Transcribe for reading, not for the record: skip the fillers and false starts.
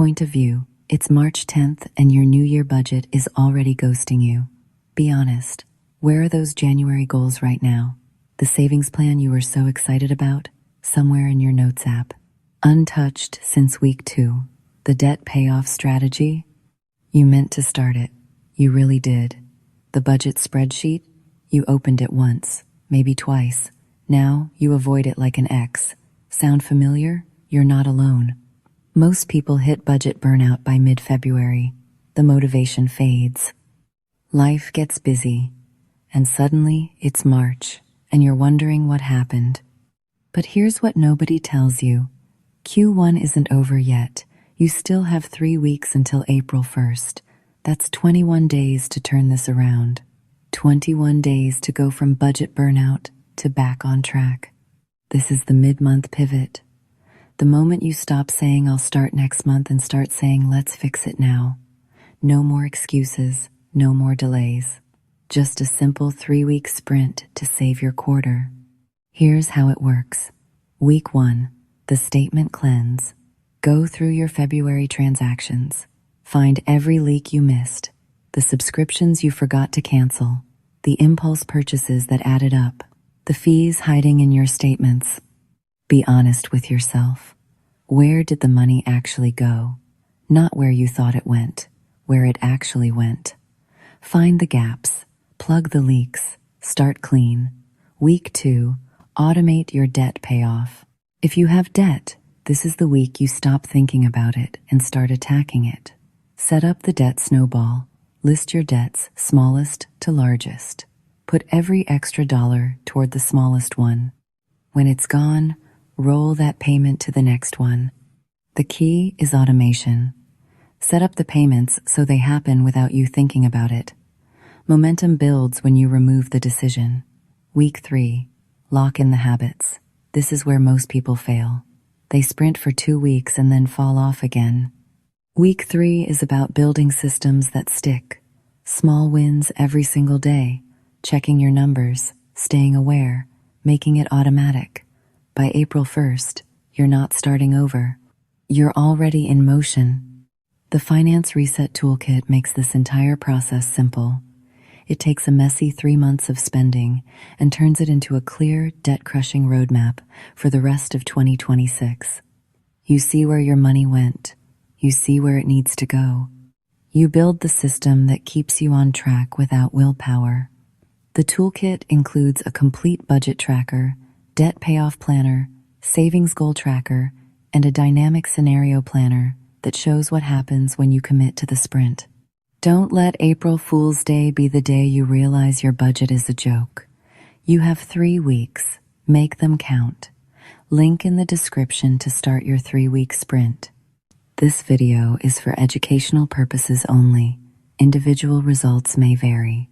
point of view, it's March 10th and your New Year budget is already ghosting you. Be honest, where are those January goals right now? The savings plan you were so excited about? Somewhere in your notes app. Untouched since week 2. The debt payoff strategy? You meant to start it. You really did. The budget spreadsheet? You opened it once, maybe twice. Now you avoid it like an ex. Sound familiar? You're not alone. Most people hit budget burnout by mid-February. The motivation fades. Life gets busy, and suddenly it's March, and you're wondering what happened. But here's what nobody tells you. Q1 isn't over yet. You still have 3 weeks until April 1st. That's 21 days to turn this around. 21 days to go from budget burnout to back on track. This is the mid-month pivot. The moment you stop saying I'll start next month and start saying let's fix it now. No more excuses, no more delays. Just a simple 3-week sprint to save your quarter. Here's how it works. Week 1, the statement cleanse. Go through your February transactions. Find every leak you missed, the subscriptions you forgot to cancel, the impulse purchases that added up, the fees hiding in your statements. Be honest with yourself. Where did the money actually go? Not where you thought it went, where it actually went. Find the gaps, plug the leaks, start clean. Week 2, automate your debt payoff. If you have debt, this is the week you stop thinking about it and start attacking it. Set up the debt snowball. List your debts, smallest to largest. Put every extra dollar toward the smallest one. When it's gone, roll that payment to the next one. The key is automation. Set up the payments so they happen without you thinking about it. Momentum builds when you remove the decision. Week 3, lock in the habits. This is where most people fail. They sprint for 2 weeks and then fall off again. Week 3 is about building systems that stick. Small wins every single day. Checking your numbers, staying aware, making it automatic. By April 1st, you're not starting over. You're already in motion. The Finance Reset Toolkit makes this entire process simple. It takes a messy 3 months of spending and turns it into a clear, debt-crushing roadmap for the rest of 2026. You see where your money went. You see where it needs to go. You build the system that keeps you on track without willpower. The toolkit includes a complete budget tracker, debt payoff planner, savings goal tracker, and a dynamic scenario planner that shows what happens when you commit to the sprint. Don't let April Fool's Day be the day you realize your budget is a joke. You have 3 weeks. Make them count. Link in the description to start your 3-week sprint. This video is for educational purposes only. Individual results may vary.